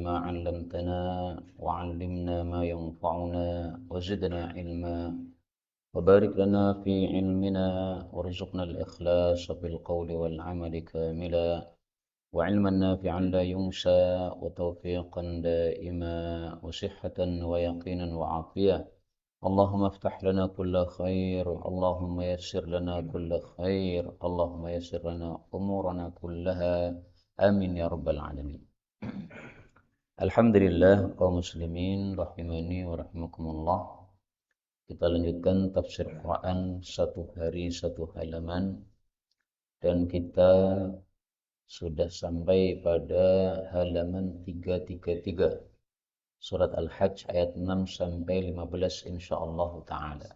بما علمتنا وعلمنا ما ينفعنا وزدنا علما وبارك لنا في علمنا وارزقنا الإخلاص في القول والعمل كاملا وعلما نافعا لا ينسى وتوفيقا دائما وصحة ويقينا وعافية. اللهم افتح لنا كل خير، اللهم يسر لنا كل خير، اللهم يسر لنا أمورنا كلها. آمين يا رب العالمين. Alhamdulillah kaum muslimin rahimani wa rahimakumullah. Kita lanjutkan tafsir Quran satu hari satu halaman dan kita sudah sampai pada halaman 333 surat Al-Hajj ayat 6 sampai 15 insyaallah taala.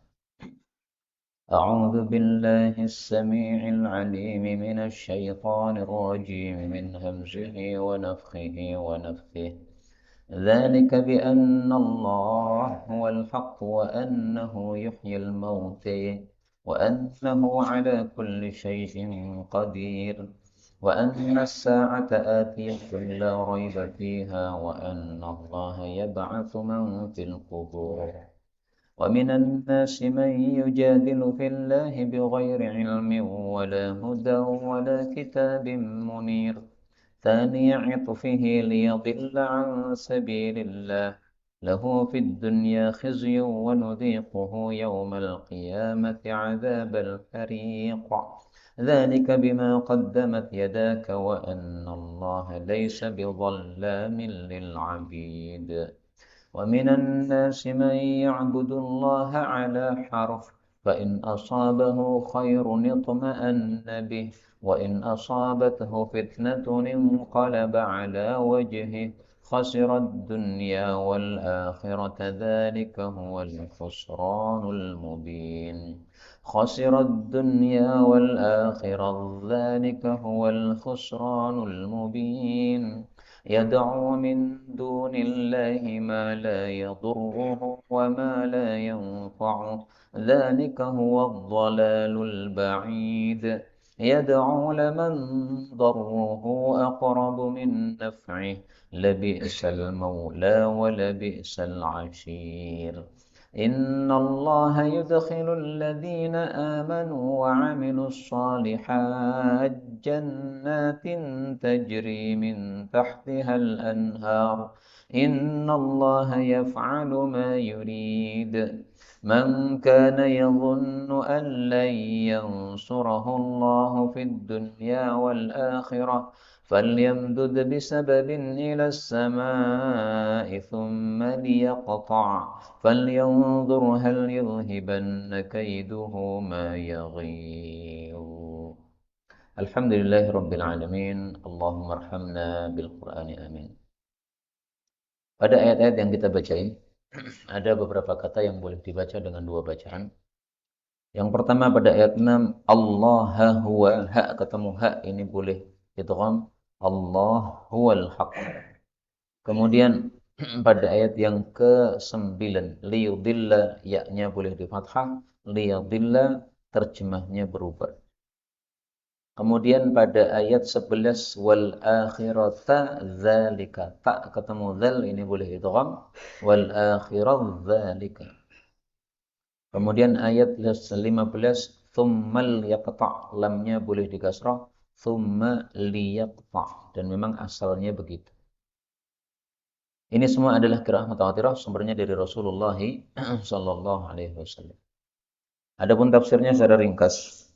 أعوذ بالله السميع العليم من الشيطان الرجيم من همزه ونفخه ونفثه. ذلك بأن الله هو الحق وأنه يحيي الموتى وأنه على كل شيء قدير وأن الساعة آتية لا ريب فيها وأن الله يبعث من في القبور ومن الناس من يجادل في الله بغير علم ولا هدى ولا كتاب منير ثاني عطفه ليضل عن سبيل الله له في الدنيا خزي ونذيقه يوم القيامة عذاب الحريق ذلك بما قدمت يداك وأن الله ليس بظلام للعبيد ومن الناس من يعبد الله على حرف فإن أصابه خير اطمأن به وإن أصابته فتنة انقلب على وجهه خسر الدنيا والآخرة ذلك هو الخسران المبين خسر الدنيا والآخرة ذلك هو الخسران المبين يدعو من دون الله ما لا يضره وما لا ينفعه ذلك هو الضلال البعيد يدعو لمن ضره أقرب من نفعه لبئس المولى ولبئس العشير إن الله يدخل الذين آمنوا وعملوا الصالحات جنات تجري من تحتها الأنهار إن الله يفعل ما يريد من كان يظن أن لن ينصره الله في الدنيا والآخرة فليمدد بسبب إلى السماء ثم ليقطع فلينظر هل يذهبن كيده ما يغيظ. Alhamdulillahirabbil alamin. Allahumma arhamna bil Qur'ani amin. Pada ayat-ayat yang kita bacain ada beberapa kata yang boleh dibaca dengan dua bacaan. Yang pertama pada ayat 6 Allah huwa, ha ketemu ha ini boleh idgham Allah huwal haq. Kemudian pada ayat yang ke-9 liyudilla ya-nya boleh di fathah, liyudilla terjemahnya berubah. Kemudian pada ayat 11 wal akhirata dzalika ta ketemu dzal ini boleh idgham wal akhirat dzalika. Kemudian ayat 15 tsummal yaqta' lamnya boleh dikasrah tsumma liyaqta' dan memang asalnya begitu. Ini semua adalah qiraah mutawatirah sumbernya dari Rasulullah sallallahu alaihi wasallam. Adapun tafsirnya secara ringkas,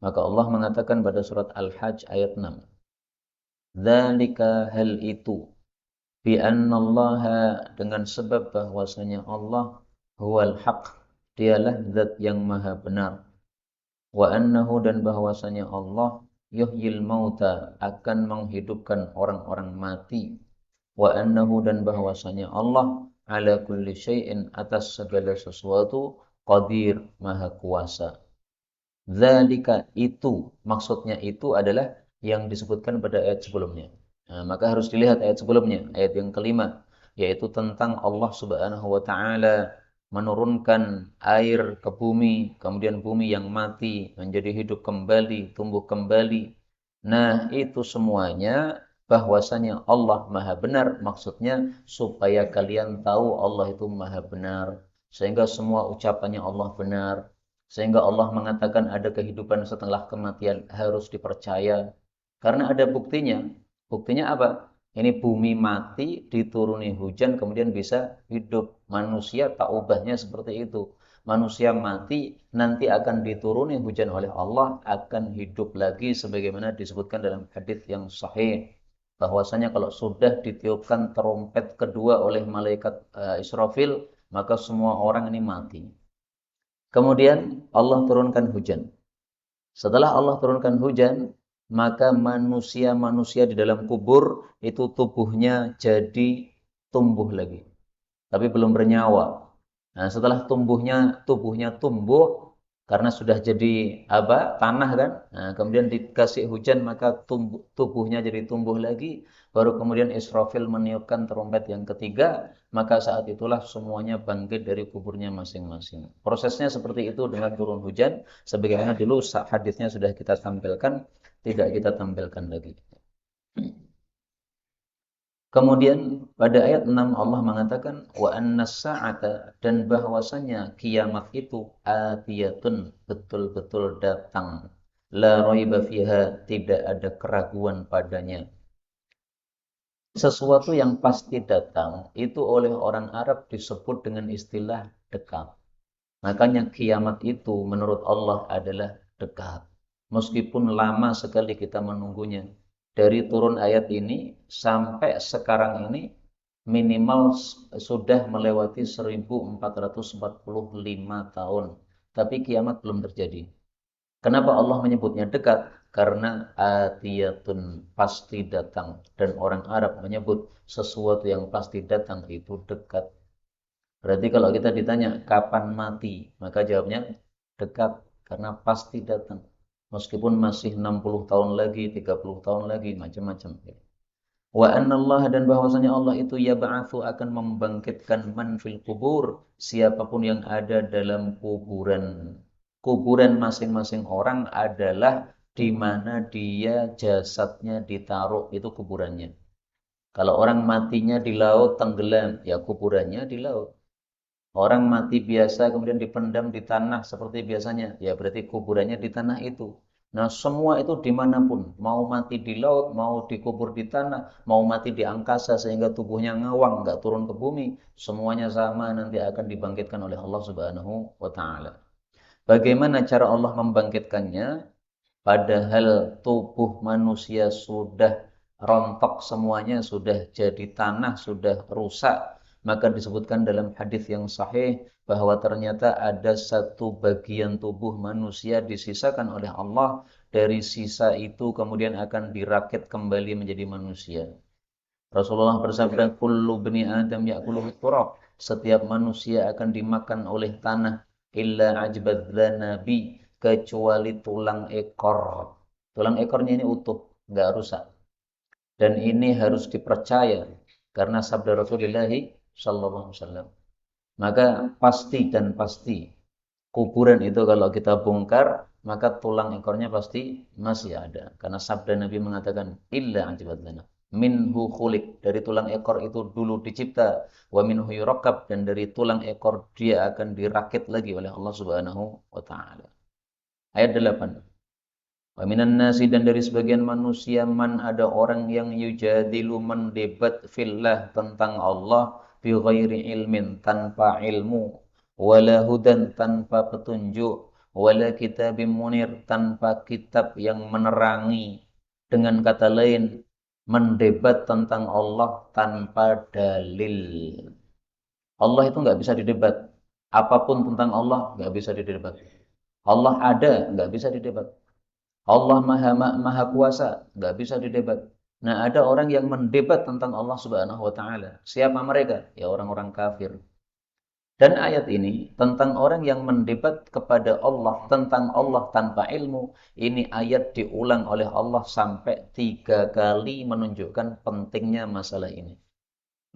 maka Allah mengatakan pada surat Al-Hajj ayat 6. Dzalika hal itu bi annallaha dengan sebab bahwasanya Allah huwal haq, dialah zat yang maha benar. Wa annahu dan bahwasanya Allah yuhyil mauta akan menghidupkan orang-orang mati. Wa annahu dan bahwasanya Allah ala kulli syai'in atas segala sesuatu qadir maha kuasa. Dzalika itu maksudnya itu adalah yang disebutkan pada ayat sebelumnya. Nah, maka harus dilihat ayat sebelumnya, ayat yang kelima, yaitu tentang Allah Subhanahu wa taala menurunkan air ke bumi, kemudian bumi yang mati menjadi hidup kembali, tumbuh kembali. Nah, itu semuanya bahwasanya Allah Maha benar, maksudnya supaya kalian tahu Allah itu Maha benar, sehingga semua ucapannya Allah benar, sehingga Allah mengatakan ada kehidupan setelah kematian harus dipercaya karena ada buktinya. Buktinya apa? Ini bumi mati, dituruni hujan, kemudian bisa hidup. Manusia tak ubahnya seperti itu. Manusia mati, nanti akan dituruni hujan oleh Allah, akan hidup lagi sebagaimana disebutkan dalam hadis yang sahih. Bahwasanya kalau sudah ditiupkan trompet kedua oleh malaikat Israfil, maka semua orang ini mati. Kemudian Allah turunkan hujan. Setelah Allah turunkan hujan, maka manusia-manusia di dalam kubur itu tubuhnya jadi tumbuh lagi. Tapi belum bernyawa. Nah, setelah tubuhnya tumbuh karena sudah jadi apa? Tanah kan. Nah, kemudian dikasih hujan maka tubuhnya jadi tumbuh lagi, baru kemudian Israfil meniupkan trompet yang ketiga, maka saat itulah semuanya bangkit dari kuburnya masing-masing. Prosesnya seperti itu dengan turun hujan, sebagaimana dulu hadisnya sudah kita tampilkan, tidak kita tampilkan lagi. Kemudian pada ayat 6 Allah mengatakan wa annas sa'ata, dan bahwasanya kiamat itu atiyatun, betul-betul datang. La raiba fiha, tidak ada keraguan padanya. Sesuatu yang pasti datang itu oleh orang Arab disebut dengan istilah dekat. Makanya kiamat itu menurut Allah adalah dekat. Meskipun lama sekali kita menunggunya. Dari turun ayat ini sampai sekarang ini minimal sudah melewati 1445 tahun. Tapi kiamat belum terjadi. Kenapa Allah menyebutnya dekat? Karena atiyatun, pasti datang. Dan orang Arab menyebut sesuatu yang pasti datang itu dekat. Berarti kalau kita ditanya kapan mati, maka jawabnya dekat karena pasti datang. Meskipun masih 60 tahun lagi, 30 tahun lagi, macam-macam. Wa annallaha, dan bahwasanya Allah itu yab'atsu, akan membangkitkan man fil kubur, siapapun yang ada dalam kuburan. Kuburan masing-masing orang adalah di mana dia jasadnya ditaruh, itu kuburannya. Kalau orang matinya di laut tenggelam, ya kuburannya di laut. Orang mati biasa kemudian dipendam di tanah seperti biasanya, ya berarti kuburannya di tanah itu. Nah, semua itu dimanapun, mau mati di laut, mau dikubur di tanah, mau mati di angkasa sehingga tubuhnya ngawang, nggak turun ke bumi, semuanya sama, nanti akan dibangkitkan oleh Allah Subhanahu wa Ta'ala. Bagaimana cara Allah membangkitkannya? Padahal tubuh manusia sudah rontok semuanya, sudah jadi tanah, sudah rusak. Maka disebutkan dalam hadis yang sahih bahwa ternyata ada satu bagian tubuh manusia disisakan oleh Allah. Dari sisa itu kemudian akan dirakit kembali menjadi manusia. Rasulullah bersabda, kullu bani Adam ya'kuluhu turab. Setiap manusia akan dimakan oleh tanah, illa ajbadzana bi, kecuali tulang ekor. Tulang ekornya ini utuh, nggak rusak. Dan ini harus dipercaya karena sabda Rasulullah sallallahu alaihi wasallam. Maka pasti dan pasti kuburan itu kalau kita bongkar, maka tulang ekornya pasti masih ada. Karena sabda Nabi mengatakan illa ajbadzana. Minhu khuliq, dari tulang ekor itu dulu dicipta, wa minhu yurakkab, dan dari tulang ekor dia akan dirakit lagi oleh Allah Subhanahu wa taala. Ayat 8. Wa minan nasi, dan dari sebagian manusia, man, ada orang yang yujadilu, mendebat fillah, tentang Allah, bi ghairi ilmin, tanpa ilmu, wala hudan, tanpa petunjuk, wala kitabim munir, tanpa kitab yang menerangi. Dengan kata lain, mendebat tentang Allah tanpa dalil. Allah itu nggak bisa didebat. Apapun tentang Allah nggak bisa didebat. Allah ada, nggak bisa didebat. Allah maha kuasa, nggak bisa didebat. Nah, ada orang yang mendebat tentang Allah Subhanahu wa taala. Siapa mereka? Ya orang-orang kafir. Dan ayat ini tentang orang yang mendebat kepada Allah, tentang Allah tanpa ilmu, ini ayat diulang oleh Allah sampai 3 kali menunjukkan pentingnya masalah ini.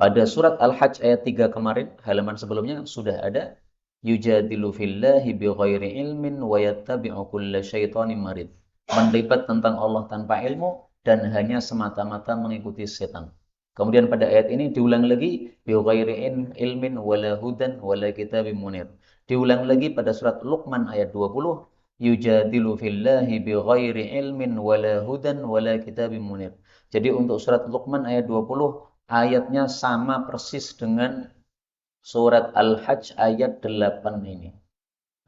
Pada surat Al-Hajj ayat 3 kemarin, halaman sebelumnya sudah ada yujadilu fillahi bighairi ilmin wa yattabi'u kulla syaitanin marid. Mendebat tentang Allah tanpa ilmu, dan hanya semata-mata mengikuti setan. Kemudian pada ayat ini diulang lagi bi ghairi ilmin wala hudan wala kitabim munir. Diulang lagi pada surat Luqman ayat 20, yujadilu fillahi bi ghairi ilmin wala hudan wala kitabim munir. Jadi untuk surat Luqman ayat 20 ayatnya sama persis dengan surat Al-Hajj ayat 8 ini.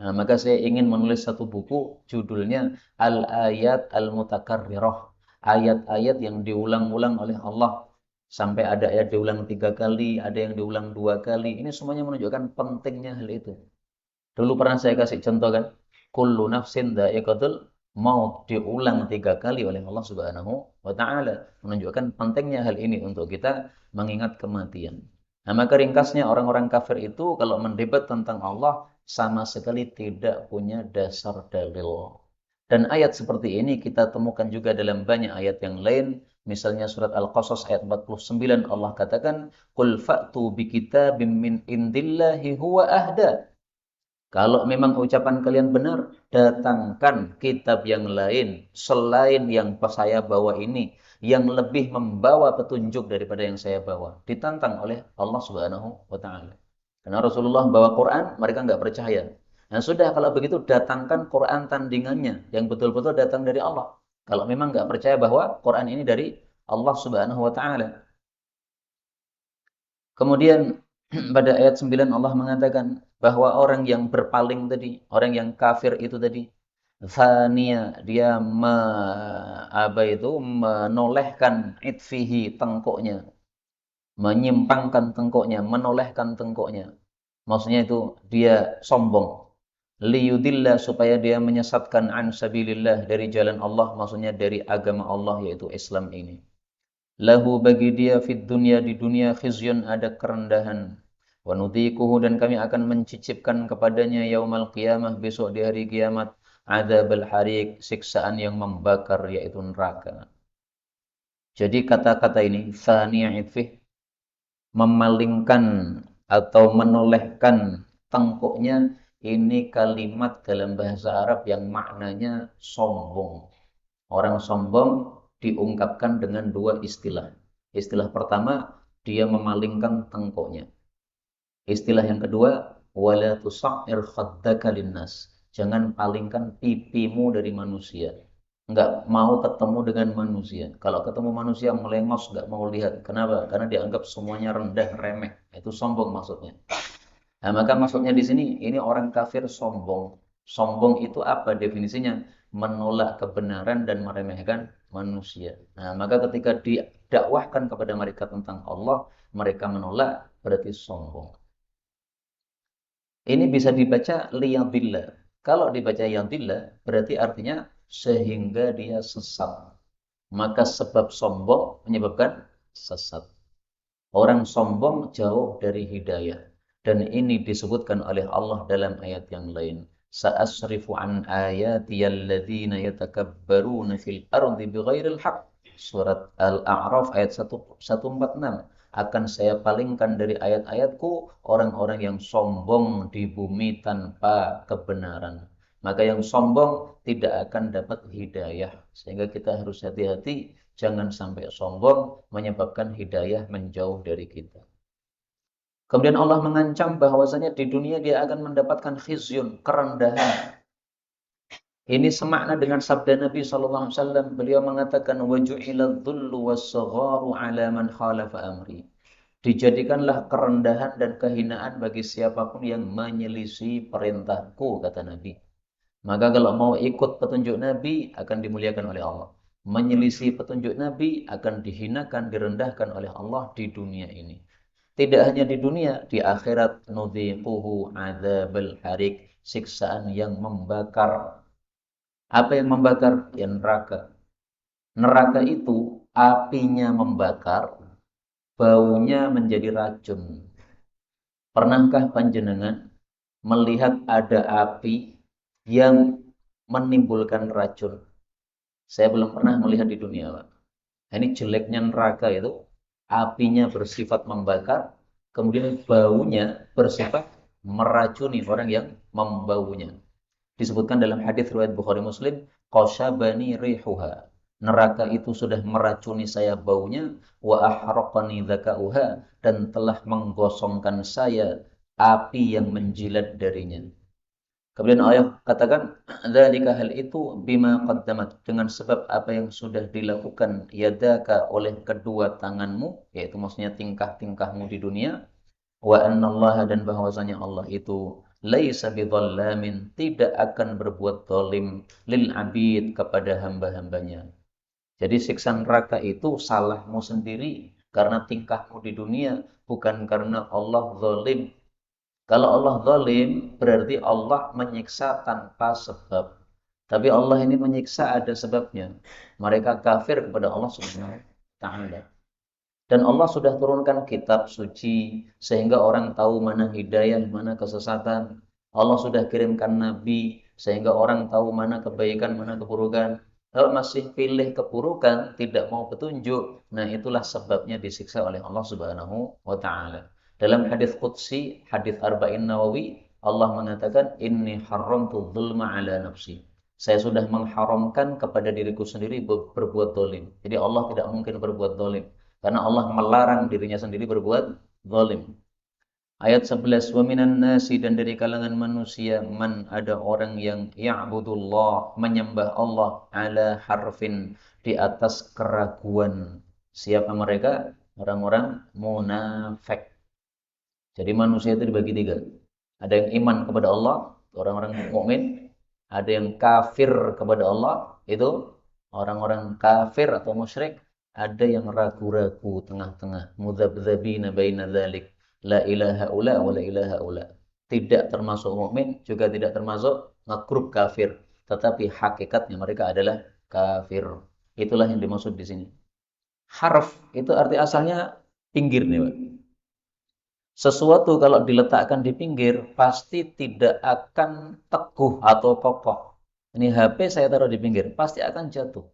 Nah, maka saya ingin menulis satu buku judulnya Al-Ayat Al-Mutakarrirah. Ayat-ayat yang diulang-ulang oleh Allah. Sampai ada ayat diulang 3 kali, ada yang diulang 2 kali. Ini semuanya menunjukkan pentingnya hal itu. Dulu pernah saya kasih contoh kan. Kullu nafsin dha'iqatul maut diulang 3 kali oleh Allah Subhanahu wa taala, menunjukkan pentingnya hal ini untuk kita mengingat kematian. Nah, maka ringkasnya orang-orang kafir itu kalau mendebat tentang Allah sama sekali tidak punya dasar dalil. Dan ayat seperti ini kita temukan juga dalam banyak ayat yang lain. Misalnya surat Al-Qasas ayat 49 Allah katakan, "Qul fa'tu bikitabim min indillahi huwa ahda." Kalau memang ucapan kalian benar, datangkan kitab yang lain selain yang saya bawa ini, yang lebih membawa petunjuk daripada yang saya bawa. Ditantang oleh Allah Subhanahu wa taala. Karena Rasulullah bawa Quran, mereka nggak percaya. Nah, sudah kalau begitu datangkan Quran tandingannya yang betul-betul datang dari Allah. Kalau memang nggak percaya bahwa Quran ini dari Allah Subhanahu wa taala. Kemudian pada ayat 9 Allah mengatakan bahwa orang yang berpaling tadi, orang yang kafir itu tadi, Thania, dia menolehkan itfihi tengkuknya, menyimpangkan tengkuknya, menolehkan tengkuknya. Maksudnya itu dia sombong. Liyudillah, supaya dia menyesatkan an sabilillah, dari jalan Allah, maksudnya dari agama Allah yaitu Islam ini. Lahu, bagi dia, fid dunya, di dunia, khizyun, ada kerendahan. Wa nudhikuhu, dan kami akan mencicipkan kepadanya yaumal qiyamah, besok di hari kiamat, adzabal hariq, siksaan yang membakar yaitu neraka. Jadi kata-kata ini thaniya itfih, memalingkan atau menolehkan tengkuknya, ini kalimat dalam bahasa Arab yang maknanya sombong. Orang sombong diungkapkan dengan dua istilah. Istilah pertama, dia memalingkan tengkuknya. Istilah yang kedua, wala tusa'ir khaddaka linnas. Jangan palingkan pipimu dari manusia. Enggak mau ketemu dengan manusia. Kalau ketemu manusia melengos, enggak mau lihat. Kenapa? Karena dianggap semuanya rendah, remeh. Itu sombong maksudnya. Nah, maka maksudnya di sini, ini orang kafir sombong. Sombong itu apa definisinya? Menolak kebenaran dan meremehkan manusia. Nah, maka ketika didakwahkan kepada mereka tentang Allah, mereka menolak, berarti sombong. Ini bisa dibaca liyadillah. Kalau dibaca yadillah, berarti artinya sehingga dia sesat. Maka sebab sombong menyebabkan sesat. Orang sombong jauh dari hidayah. Dan ini disebutkan oleh Allah dalam ayat yang lain. Sa'asrifu an ayatiyal ladzina yatakabbaruna fil ardi bighairil haqq. Surat Al-A'raf ayat 146. Akan saya palingkan dari ayat-ayatku orang-orang yang sombong di bumi tanpa kebenaran. Maka yang sombong tidak akan dapat hidayah. Sehingga kita harus hati-hati, jangan sampai sombong menyebabkan hidayah menjauh dari kita. Kemudian Allah mengancam bahwasanya di dunia dia akan mendapatkan khizyun, kerendahan. Ini semakna dengan sabda Nabi SAW. Beliau mengatakan, وَجُعِلَ الظُّلُّ وَالصَّغَارُ عَلَى مَنْ خَالَفَ أَمْرِي. Dijadikanlah kerendahan dan kehinaan bagi siapapun yang menyelisih perintahku, kata Nabi. Maka kalau mau ikut petunjuk Nabi, akan dimuliakan oleh Allah. Menyelisih petunjuk Nabi, akan dihinakan, direndahkan oleh Allah di dunia ini. Tidak hanya di dunia, di akhirat, nudhiquhu adzabal hariq, siksaan yang membakar. Apa yang membakar? Ya, neraka. Neraka itu apinya membakar, baunya menjadi racun. Pernahkah panjenengan melihat ada api yang menimbulkan racun? Saya belum pernah melihat di dunia, Pak. Ini jeleknya neraka itu, apinya bersifat membakar, kemudian baunya bersifat meracuni orang yang membaunya. Disebutkan dalam hadis riwayat Bukhari Muslim, qashabani rihuha. neraka itu sudah meracuni saya baunya, wa ahraqani dzakauha, dan telah menggosongkan saya api yang menjilat darinya. Kemudian Allah katakan, dzalika hal itu bima qaddamat, dengan sebab apa yang sudah dilakukan yadaka oleh kedua tanganmu, yaitu maksudnya tingkah-tingkahmu di dunia, wa annallaha, dan bahwasanya Allah itu laisa bidzallamin, tidak akan berbuat zalim lil abid, kepada hamba-hambanya. Jadi siksa neraka itu salahmu sendiri karena tingkahmu di dunia, bukan karena Allah zalim. Kalau Allah zalim, berarti Allah menyiksa tanpa sebab. Tapi Allah ini menyiksa ada sebabnya. Mereka kafir kepada Allah Subhanahu wa taala. Dan Allah sudah turunkan kitab suci sehingga orang tahu mana hidayah, mana kesesatan. Allah sudah kirimkan nabi sehingga orang tahu mana kebaikan, mana keburukan. Kalau masih pilih keburukan, tidak mau petunjuk, nah itulah sebabnya disiksa oleh Allah Subhanahu wa taala. Dalam hadis qudsi, hadis Arba'in Nawawi, Allah mengatakan, "Inni haramtu dzulma ala nafsi." Saya sudah mengharamkan kepada diriku sendiri berbuat zalim. Jadi Allah tidak mungkin berbuat zalim. Karena Allah melarang dirinya sendiri berbuat zalim. Ayat 11, wa minan nasi, dan dari kalangan manusia, man, ada orang yang ya'budullah, menyembah Allah, ala harfin, di atas keraguan. Siapa mereka? Orang-orang munafik. Jadi manusia itu dibagi tiga. Ada yang iman kepada Allah, orang-orang mukmin. Ada yang kafir kepada Allah, itu orang-orang kafir atau musyrik. Ada yang ragu-ragu tengah-tengah, mudzabdzabina baina dzalik, la ilaha ula wa la ilaha ula. Tidak termasuk mukmin, juga tidak termasuk ngegrup kafir, tetapi hakikatnya mereka adalah kafir. Itulah yang dimaksud di sini. Harf itu arti asalnya pinggir nih, Pak. Sesuatu kalau diletakkan di pinggir pasti tidak akan teguh atau kokoh. Ini HP saya taruh di pinggir, pasti akan jatuh.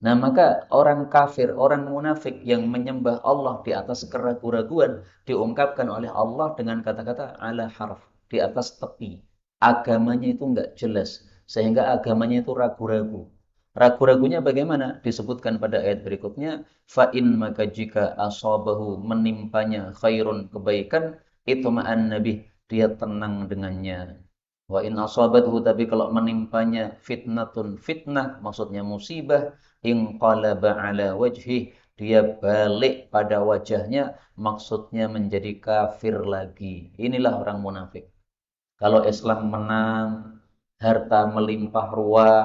Nah, maka orang kafir, orang munafik yang menyembah Allah di atas keraguan-raguan diungkapkan oleh Allah dengan kata-kata ala harf, di atas tepi. Agamanya itu enggak jelas, sehingga agamanya itu ragu-ragu. Ragu-ragunya bagaimana? Disebutkan pada ayat berikutnya, fa'in, maka jika asabahu, menimpanya khairun, kebaikan, itu ma'an nabi, dia tenang dengannya. Wa in asabathu, tapi kalau menimpanya fitnatun, fitnah maksudnya musibah, inqalaba ala wajhih, dia balik pada wajahnya, maksudnya menjadi kafir lagi. Inilah orang munafik. Kalau Islam menang, harta melimpah ruah,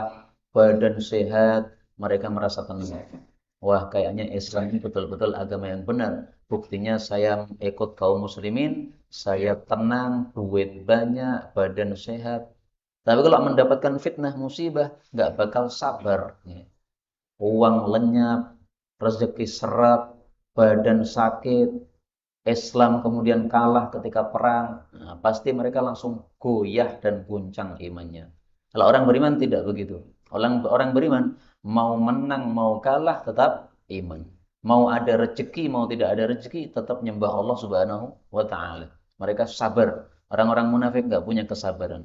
badan sehat, mereka merasa tenang. Wah, kayaknya Islam ini betul-betul agama yang benar. Buktinya saya ikut kaum muslimin, saya tenang, duit banyak, badan sehat. Tapi kalau mendapatkan fitnah musibah, nggak bakal sabar. Uang lenyap, rezeki serap, badan sakit, Islam kemudian kalah ketika perang, nah, pasti mereka langsung goyah dan guncang imannya. Kalau orang beriman tidak begitu. Orang beriman mau menang mau kalah tetap iman. Mau ada rezeki mau tidak ada rezeki tetap nyembah Allah Subhanahu wa taala. Mereka sabar. Orang-orang munafik nggak punya kesabaran.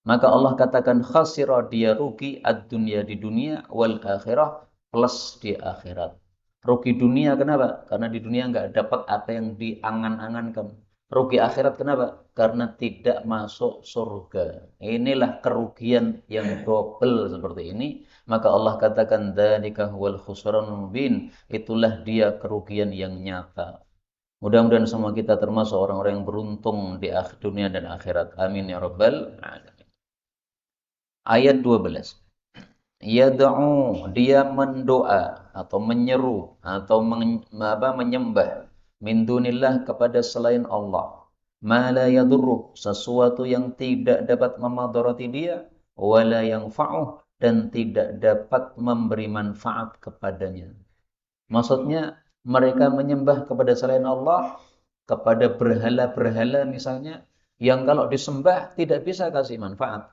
Maka Allah katakan khasira, dia rugi ad-dunya, di dunia, wal akhirah, plus di akhirat. Rugi dunia kenapa? Karena di dunia nggak dapat apa yang diangan-angankan. Rugi akhirat kenapa? Karena tidak masuk surga. Inilah kerugian yang double seperti ini. Maka Allah katakan dzalika huwal khusranul mubin. Itulah dia kerugian yang nyata. Mudah-mudahan semua kita termasuk orang-orang yang beruntung di akhir dunia dan akhirat. Amin ya rabbal alamin. Ayat 12. Yad'u, dia mendoa atau menyeru atau menyembah min dunillah, kepada selain Allah. Ma la yadurru, sesuatu yang tidak dapat memadarati dia, wala yanfa'uh, dan tidak dapat memberi manfaat kepadanya. Maksudnya mereka menyembah kepada selain Allah, kepada berhala-berhala misalnya, yang kalau disembah tidak bisa kasih manfaat.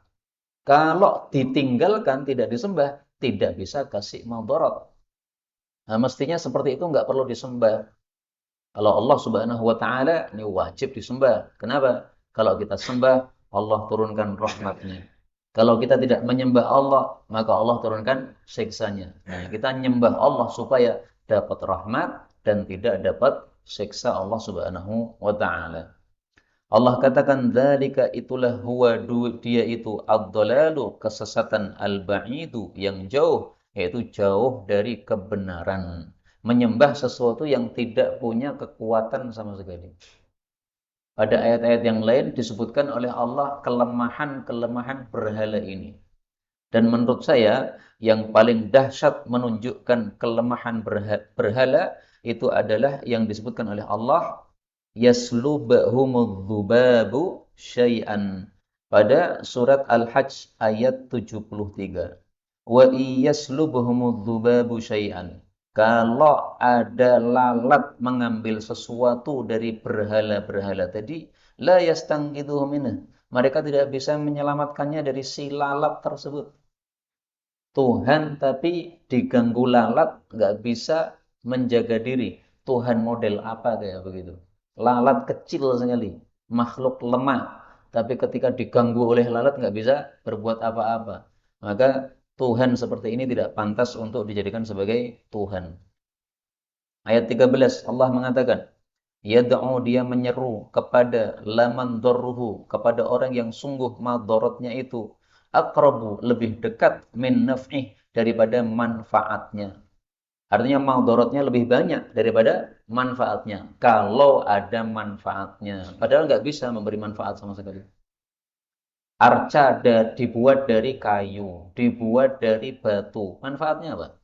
Kalau ditinggalkan, tidak disembah, tidak bisa kasih madarat. Nah, mestinya seperti itu nggak perlu disembah. Kalau Allah Subhanahu wa taala ini wajib disembah. Kenapa? Kalau kita sembah, Allah turunkan rahmatnya. Kalau kita tidak menyembah Allah, maka Allah turunkan siksanya. Nah, kita menyembah Allah supaya dapat rahmat dan tidak dapat siksa Allah Subhanahu wa taala. Allah katakan dzalika itulah huwa dia itu ad-dhalalu kesesatan al-ba'idu yang jauh, yaitu jauh dari kebenaran. Menyembah sesuatu yang tidak punya kekuatan sama sekali. Pada ayat-ayat yang lain disebutkan oleh Allah kelemahan-kelemahan berhala ini. Dan menurut saya yang paling dahsyat menunjukkan kelemahan berhala itu adalah yang disebutkan oleh Allah yaslubahumudz dzubabu syai'an pada surat Al-Hajj ayat 73. Wa iyaslubahumudz dzubabu syai'an. Kalau ada lalat mengambil sesuatu dari berhala-berhala tadi, la yastangqidhu minhu. Mereka tidak bisa menyelamatkannya dari si lalat tersebut. Tuhan tapi diganggu lalat, nggak bisa menjaga diri. Tuhan model apa kayak begitu? Lalat kecil sekali, makhluk lemah. Tapi ketika diganggu oleh lalat nggak bisa berbuat apa-apa. Maka Tuhan seperti ini tidak pantas untuk dijadikan sebagai Tuhan. Ayat 13 Allah mengatakan, yad'u dia menyeru kepada laman darruhu, kepada orang yang sungguh madaratnya itu aqrabu lebih dekat min naf'ih daripada manfaatnya. Artinya madaratnya lebih banyak daripada manfaatnya. Kalau ada manfaatnya, padahal nggak bisa memberi manfaat sama sekali. Arca dibuat dari kayu, dibuat dari batu. Manfaatnya apa?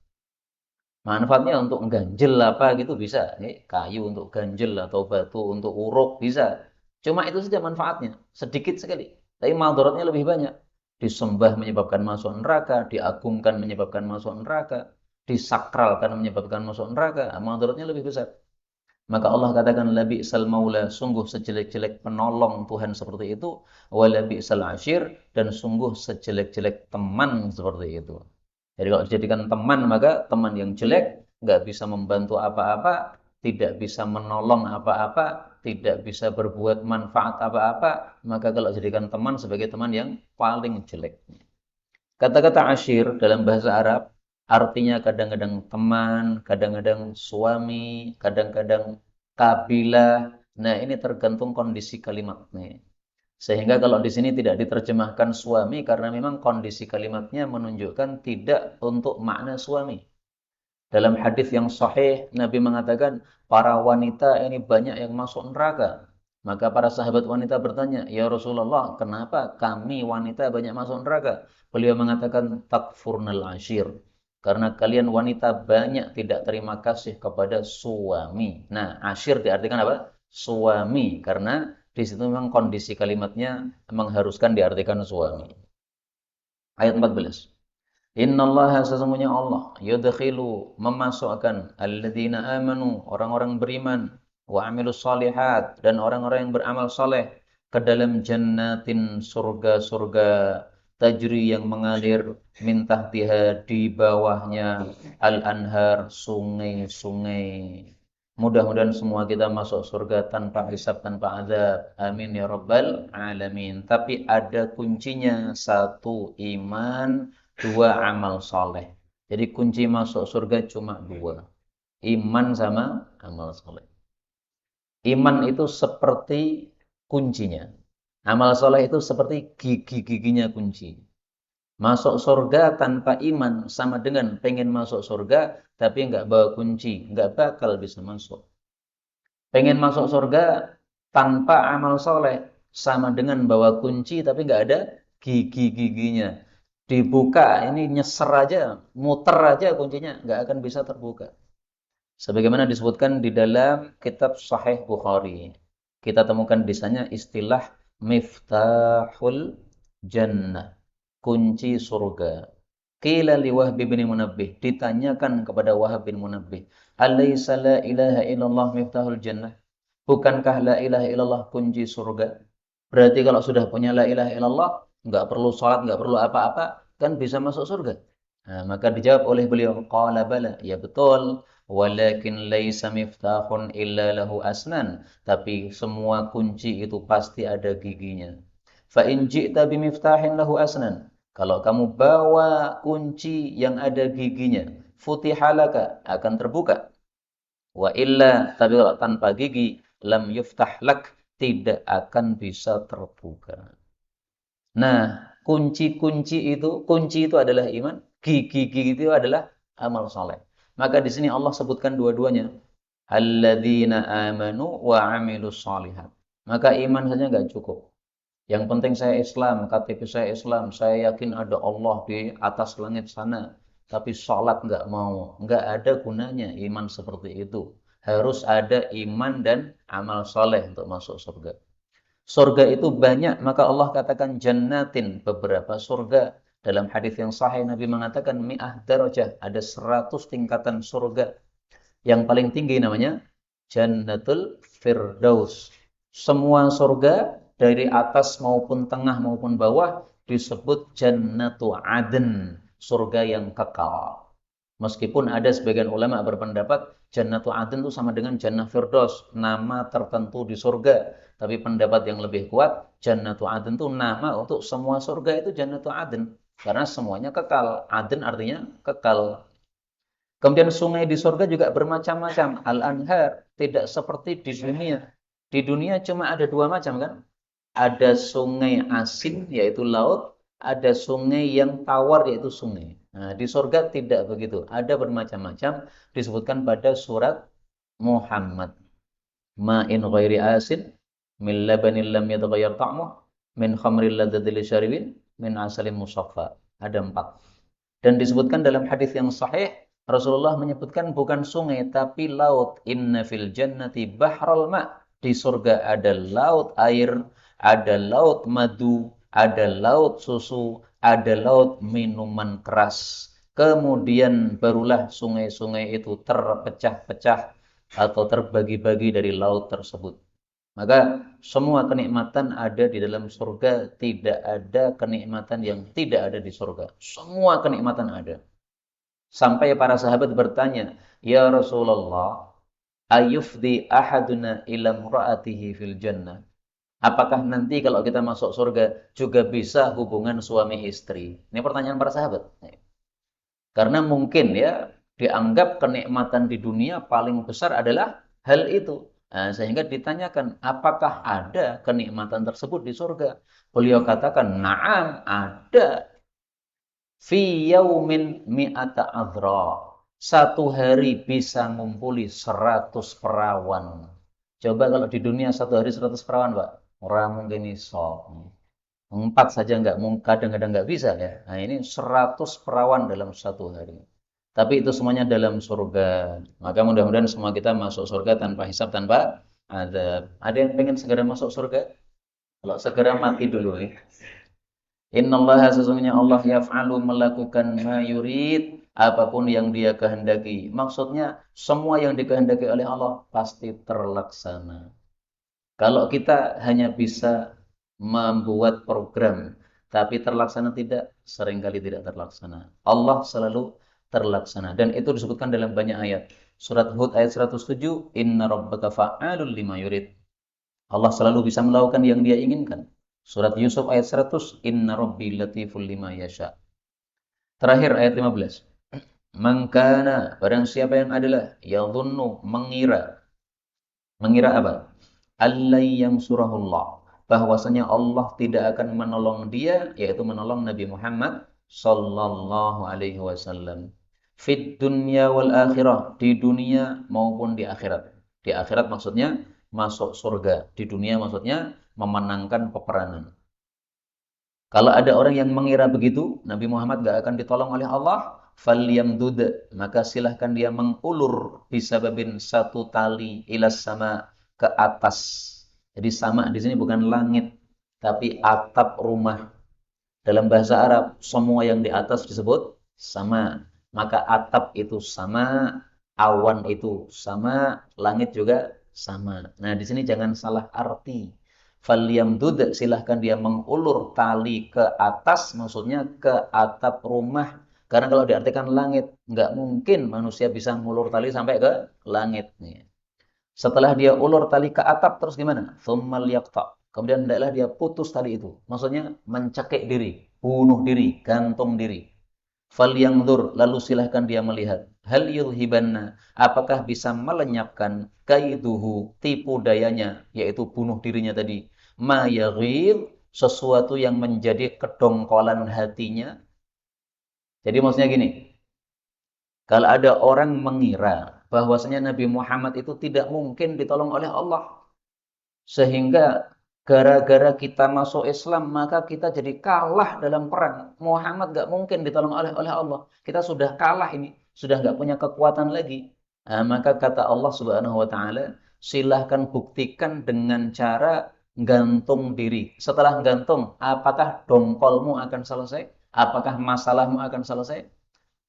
Manfaatnya untuk ganjel apa gitu bisa. Kayu untuk ganjel atau batu untuk uruk bisa. Cuma itu saja manfaatnya. Sedikit sekali. Tapi madaratnya lebih banyak. Disembah menyebabkan masuk neraka. Diagungkan menyebabkan masuk neraka. Disakralkan menyebabkan masuk neraka. Madaratnya lebih besar. Maka Allah katakan labi'sal maula, sungguh sejelek-jelek penolong Tuhan seperti itu, wa labi'sal ashir, dan sungguh sejelek-jelek teman seperti itu. Jadi kalau dijadikan teman, maka teman yang jelek nggak bisa membantu apa-apa, tidak bisa menolong apa-apa, tidak bisa berbuat manfaat apa-apa, maka kalau dijadikan teman sebagai teman yang paling jelek. Kata-kata ashir dalam bahasa Arab artinya kadang-kadang teman, kadang-kadang suami, kadang-kadang kabilah. Nah, ini tergantung kondisi kalimatnya. Sehingga kalau di sini tidak diterjemahkan suami karena memang kondisi kalimatnya menunjukkan tidak untuk makna suami. Dalam hadis yang sahih Nabi mengatakan para wanita ini banyak yang masuk neraka. Maka para sahabat wanita bertanya, "Ya Rasulullah, kenapa kami wanita banyak masuk neraka?" Beliau mengatakan takfurnal ashir. Karena kalian wanita banyak tidak terima kasih kepada suami. Nah, ashir diartikan apa? Suami, karena di situ memang kondisi kalimatnya mengharuskan diartikan suami. Ayat 14. Innallaha sesungguhnya Allah yudkhilu memasukkan alladzina amanu orang-orang beriman wa amilus solihat dan orang-orang yang beramal soleh ke dalam jannatin surga-surga tajri yang mengalir min tahtiha di bawahnya al-anhar sungai-sungai. Mudah-mudahan semua kita masuk surga tanpa hisab, tanpa azab. Amin ya rabbal alamin. Tapi ada kuncinya, satu iman, dua amal soleh. Jadi kunci masuk surga cuma dua. Iman sama amal soleh. Iman itu seperti kuncinya. Amal soleh itu seperti gigi-giginya kunci. Masuk surga tanpa iman sama dengan pengen masuk surga tapi nggak bawa kunci, nggak bakal bisa masuk. Pengen masuk surga tanpa amal soleh sama dengan bawa kunci tapi nggak ada gigi-giginya. Dibuka ini nyeser aja, muter aja kuncinya nggak akan bisa terbuka. Sebagaimana disebutkan di dalam kitab Sahih Bukhari. Kita temukan di sana istilah Miftahul Jannah, kunci surga. Qila li Wahb bin Munabbih, ditanyakan kepada Wahab bin Munabbih, "Alaisa la ilaha illallah miftahul jannah?" Bukankah la ilaha illallah kunci surga? Berarti kalau sudah punya la ilaha illallah, nggak perlu sholat, nggak perlu apa-apa, kan bisa masuk surga. Nah, maka dijawab oleh beliau, qala bala, ya betul, walakin laisa miftahun illa lahu asnan, tapi semua kunci itu pasti ada giginya. Fa in ji'ta bimiftahin lahu asnan, Kalau kamu bawa kunci yang ada giginya, futihalaka, akan terbuka. Wa illa, tapi kalau tanpa gigi, lam yuftah lak, tidak akan bisa terbuka. Nah, kunci itu adalah iman, gigi-gigi itu adalah amal soleh. Maka di sini Allah sebutkan dua-duanya. Alladzina amanu wa amilus solihat. Maka iman saja nggak cukup. Yang penting saya Islam, KTP saya Islam, saya yakin ada Allah di atas langit sana. Tapi sholat nggak mau, nggak ada gunanya iman seperti itu. Harus ada iman dan amal soleh untuk masuk surga. Surga itu banyak, maka Allah katakan jannatin, beberapa surga. Dalam hadis yang sahih Nabi mengatakan mi'ah darajah, ada 100 tingkatan surga. Yang paling tinggi namanya Jannatul Firdaus. Semua surga dari atas maupun tengah maupun bawah disebut Jannatu Aden, surga yang kekal. Meskipun ada sebagian ulama berpendapat Jannatu Aden itu sama dengan Jannah Firdaus, nama tertentu di surga. Tapi pendapat yang lebih kuat, Jannatu Aden itu nama untuk semua surga itu Jannatu Aden. Karena semuanya kekal. Aden artinya kekal. Kemudian sungai di surga juga bermacam-macam. Al-Anhar, tidak seperti di dunia. Di dunia cuma ada dua macam kan? Ada sungai asin, yaitu laut. Ada sungai yang tawar, yaitu sungai. Nah, di surga tidak begitu. Ada bermacam-macam. Disebutkan pada surat Muhammad. Ma'in ghairi asin, min labanin lam yataghayyar ta'muh, min khamril ladzati lisyaribin, min asalin musaffa. Ada 4. Dan disebutkan dalam hadis yang sahih, Rasulullah menyebutkan bukan sungai tapi laut. Inna fil jannati bahral ma'. Di surga ada laut air, ada laut madu, ada laut susu, ada laut minuman keras. Kemudian barulah sungai-sungai itu terpecah-pecah atau terbagi-bagi dari laut tersebut. Maka semua kenikmatan ada di dalam surga, tidak ada kenikmatan yang tidak ada di surga. Semua kenikmatan ada. Sampai para sahabat bertanya, "Ya Rasulullah, ayufdi ahaduna ila mra'atihi fil jannah?" Apakah nanti kalau kita masuk surga juga bisa hubungan suami istri? Ini pertanyaan para sahabat. Karena mungkin ya dianggap kenikmatan di dunia paling besar adalah hal itu. Nah, sehingga ditanyakan, apakah ada kenikmatan tersebut di surga? Beliau katakan, na'am, ada. Fi yaumin mi'ata adra. Satu hari bisa ngumpuli 100 perawan. Coba kalau di dunia satu hari 100 perawan, Pak. Orang mungkin iso. 4 saja nggak, kadang-kadang nggak bisa ya. Nah ini 100 perawan dalam satu hari. Tapi itu semuanya dalam surga. Maka mudah-mudahan semua kita masuk surga tanpa hisab, tanpa azab. Ada yang pengen segera masuk surga? Kalau segera mati dulu ya. Innallaha, sesungguhnya Allah, yaf'alu, melakukan ma yurid, apapun yang dia kehendaki. Maksudnya semua yang dikehendaki oleh Allah pasti terlaksana. Kalau kita hanya bisa membuat program, tapi terlaksana tidak, seringkali tidak terlaksana. Allah selalu terlaksana. Dan itu disebutkan dalam banyak ayat. Surat Hud ayat 107, Inna rabbaka fa'alul lima yurid. Allah selalu bisa melakukan yang dia inginkan. Surat Yusuf ayat 100, Inna rabbi latiful lima yasha. Terakhir ayat 15. Mangkana, barang siapa yang adalah, yadhunnu, mengira. Mengira apa? Allai yansurahullah, bahwasanya Allah tidak akan menolong dia, yaitu menolong Nabi Muhammad sallallahu alaihi wasallam. Fid dunya wal akhirah, di dunia maupun di akhirat. Di akhirat maksudnya masuk surga, di dunia maksudnya memenangkan peperangan. Kalau ada orang yang mengira begitu, Nabi Muhammad gak akan ditolong oleh Allah, falyamdud, maka silahkan dia mengulur bisababin satu tali ilas sama ke atas. Jadi sama di sini bukan langit, tapi atap rumah. Dalam bahasa Arab, semua yang di atas disebut sama. Maka atap itu sama, awan itu sama, langit juga sama. Nah, di sini jangan salah arti. Falyamdud, silahkan dia mengulur tali ke atas, maksudnya ke atap rumah. Karena kalau diartikan langit, nggak mungkin manusia bisa mengulur tali sampai ke langit. Setelah dia ulur tali ke atap, terus gimana? Tsummal yaqta. Kemudian hendaklah dia putus tali itu. Maksudnya mencekik diri. bunuh diri, gantung diri. Falyanzur, lalu silahkan dia melihat. Hal yulhibanna, apakah bisa melenyapkan kaiduhu, tipu dayanya, yaitu bunuh dirinya tadi. Ma yaghir, sesuatu yang menjadi kedongkolan hatinya. Jadi maksudnya gini, kalau ada orang mengira bahwasanya Nabi Muhammad itu tidak mungkin ditolong oleh Allah, sehingga gara-gara kita masuk Islam, maka kita jadi kalah dalam perang. Muhammad gak mungkin ditolong oleh Allah. Kita sudah kalah ini. Sudah gak punya kekuatan lagi. Nah, maka kata Allah Subhanahu wa Ta'ala, silahkan buktikan dengan cara gantung diri. Setelah gantung, apakah dongkolmu akan selesai? Apakah masalahmu akan selesai?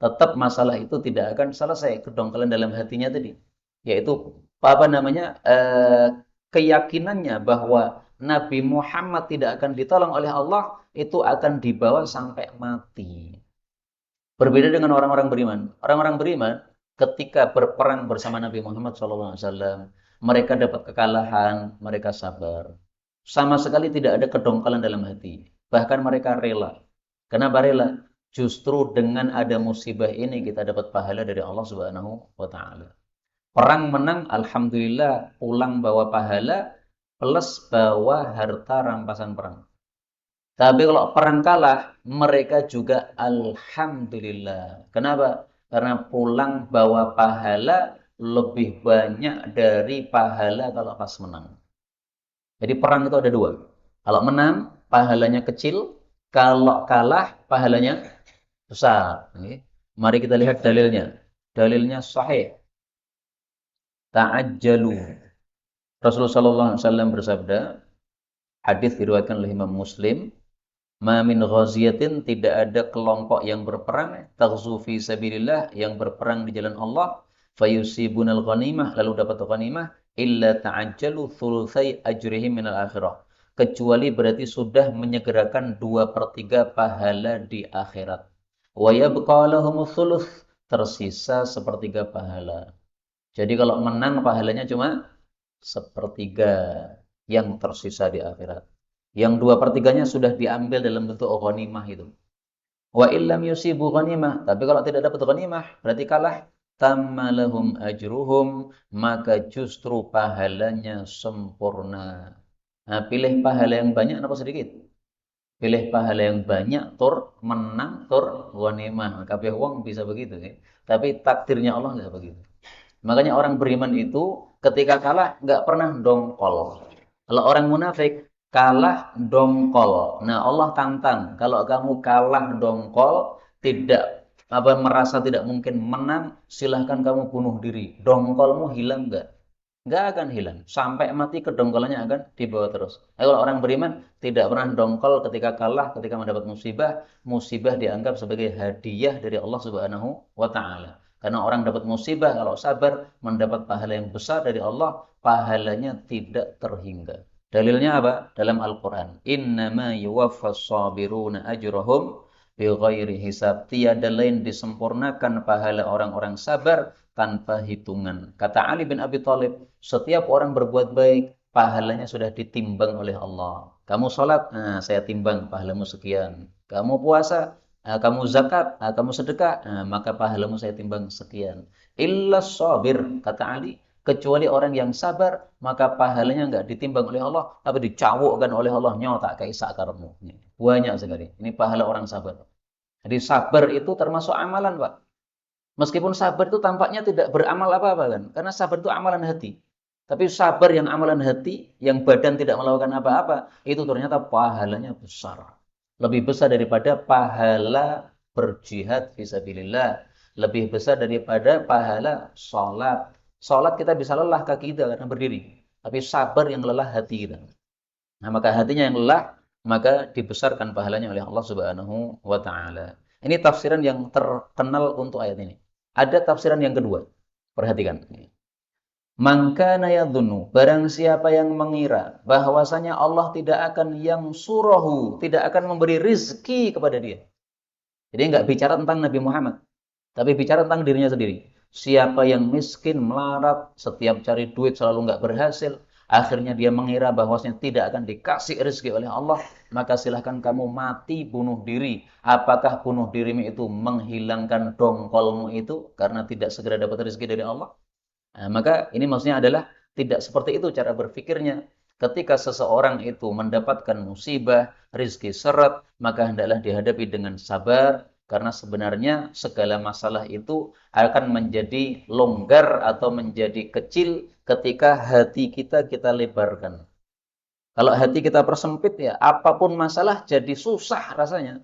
Tetap masalah itu tidak akan selesai, kedongkalan dalam hatinya tadi, yaitu apa namanya, keyakinannya bahwa Nabi Muhammad tidak akan ditolong oleh Allah itu akan dibawa sampai mati. Berbeda dengan orang-orang beriman. Orang-orang beriman ketika berperang bersama Nabi Muhammad SAW, mereka dapat kekalahan, mereka sabar. Sama sekali tidak ada kedongkalan dalam hati. Bahkan mereka rela. Kenapa rela? Justru dengan ada musibah ini kita dapat pahala dari Allah Subhanahu wa Ta'ala. Perang menang, alhamdulillah, pulang bawa pahala plus bawa harta rampasan perang. Tapi kalau perang kalah, mereka juga alhamdulillah. Kenapa? Karena pulang bawa pahala lebih banyak dari pahala kalau pas menang. Jadi perang itu ada dua. Kalau menang, pahalanya kecil. Kalau kalah, pahalanya besar. Mari kita lihat dalilnya. Dalilnya sahih. Ta'ajjalu. Rasulullah SAW bersabda, hadis diriwayatkan oleh Imam Muslim, ma min ghaziyatin, tidak ada kelompok yang berperang, taghzu fi sabilillah, yang berperang di jalan Allah, fayusibunal ghanimah, lalu dapat ghanimah, illa ta'ajjalu thulutsai ajrihim minal akhirah. Kecuali berarti sudah menyegerakan 2/3 pahala di akhirat. Wa yabqa lahumus thuluts, tersisa 1/3 pahala. Jadi kalau menang pahalanya cuma 1/3 yang tersisa di akhirat. Yang 2/3-nya sudah diambil dalam bentuk ghanimah itu. Wa illam yusibu ghanimah, tapi kalau tidak dapat ghanimah, berarti kalah. Tammalahum ajruhum, maka justru pahalanya sempurna. Nah, pilih pahala yang banyak apa sedikit? Pilih pahala yang banyak, tur menang, tur ghanimah. Kabeh wong bisa begitu ya. Tapi takdirnya Allah nggak begitu. Makanya orang beriman itu ketika kalah nggak pernah dongkol. Kalau orang munafik kalah dongkol. Nah, Allah tantang, kalau kamu kalah dongkol, tidak merasa tidak mungkin menang, silahkan kamu bunuh diri. Dongkolmu hilang nggak? Nggak akan hilang. Sampai mati kedongkolannya akan dibawa terus. Nah, kalau orang beriman tidak pernah dongkol ketika kalah, ketika mendapat musibah, musibah dianggap sebagai hadiah dari Allah Subhanahu wa Ta'ala. Karena orang dapat musibah, kalau sabar, mendapat pahala yang besar dari Allah, pahalanya tidak terhingga. Dalilnya apa? Dalam Al-Quran. Innama yuwaffas sabiruna ajrahum bighairi hisab. Tiada lain disempurnakan pahala orang-orang sabar tanpa hitungan. Kata Ali bin Abi Thalib, setiap orang berbuat baik, pahalanya sudah ditimbang oleh Allah. Kamu sholat, nah, saya timbang pahalamu sekian. Kamu puasa, nah, kamu zakat, nah, kamu sedekah, nah, maka pahalamu saya timbang sekian. Illa sabir, kata Ali, kecuali orang yang sabar, maka pahalanya enggak ditimbang oleh Allah, tapi dicawukkan oleh Allah, nyotak kayak sakarmu. Banyak sekali. Ini pahala orang sabar. Jadi sabar itu termasuk amalan, Pak. Meskipun sabar itu tampaknya tidak beramal apa-apa kan, karena sabar itu amalan hati. Tapi sabar yang amalan hati, yang badan tidak melakukan apa-apa, itu ternyata pahalanya besar. Lebih besar daripada pahala berjihad fisabilillah. Lebih besar daripada pahala sholat. Sholat kita bisa lelah kaki kita karena berdiri. Tapi sabar yang lelah hati kita. Nah, maka hatinya yang lelah, maka dibesarkan pahalanya oleh Allah Subhanahu wa Ta'ala. Ini tafsiran yang terkenal untuk ayat ini. Ada tafsiran yang kedua. Perhatikan. Man kana yadhunnu, barang siapa yang mengira bahwasanya Allah tidak akan yang surahu, tidak akan memberi rizki kepada dia. Jadi enggak bicara tentang Nabi Muhammad, tapi bicara tentang dirinya sendiri. Siapa yang miskin, melarat, setiap cari duit selalu enggak berhasil, akhirnya dia mengira bahwasanya tidak akan dikasih rezeki oleh Allah, maka silahkan kamu mati bunuh diri. Apakah bunuh dirimu itu menghilangkan dongkolmu itu karena tidak segera dapat rezeki dari Allah? Nah, maka ini maksudnya adalah tidak seperti itu cara berpikirnya. Ketika seseorang itu mendapatkan musibah, rizki seret, maka hendaklah dihadapi dengan sabar, karena sebenarnya segala masalah itu akan menjadi longgar atau menjadi kecil ketika hati kita lebarkan. Kalau hati kita persempit ya, apapun masalah jadi susah rasanya.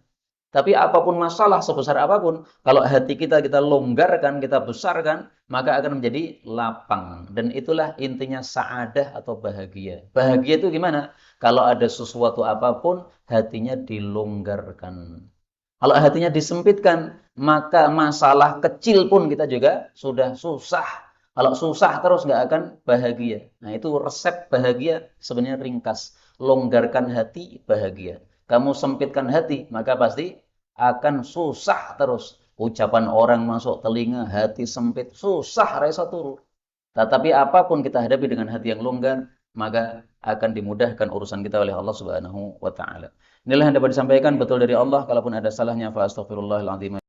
Tapi apapun masalah sebesar apapun, kalau hati kita longgarkan, kita besarkan, maka akan menjadi lapang. Dan itulah intinya sa'adah atau bahagia. Bahagia itu gimana? Kalau ada sesuatu apapun, hatinya dilonggarkan. Kalau hatinya disempitkan, maka masalah kecil pun kita juga sudah susah. Kalau susah terus nggak akan bahagia. Nah itu resep bahagia sebenarnya ringkas. Longgarkan hati, bahagia. Kamu sempitkan hati, maka pasti akan susah terus. Ucapan orang masuk telinga, hati sempit, susah rasa turu. Tetapi apapun kita hadapi dengan hati yang longgar, maka akan dimudahkan urusan kita oleh Allah Subhanahu wa taala. Inilah yang dapat disampaikan betul dari Allah. Kalaupun ada salahnya, fa astaghfirullahaladzim.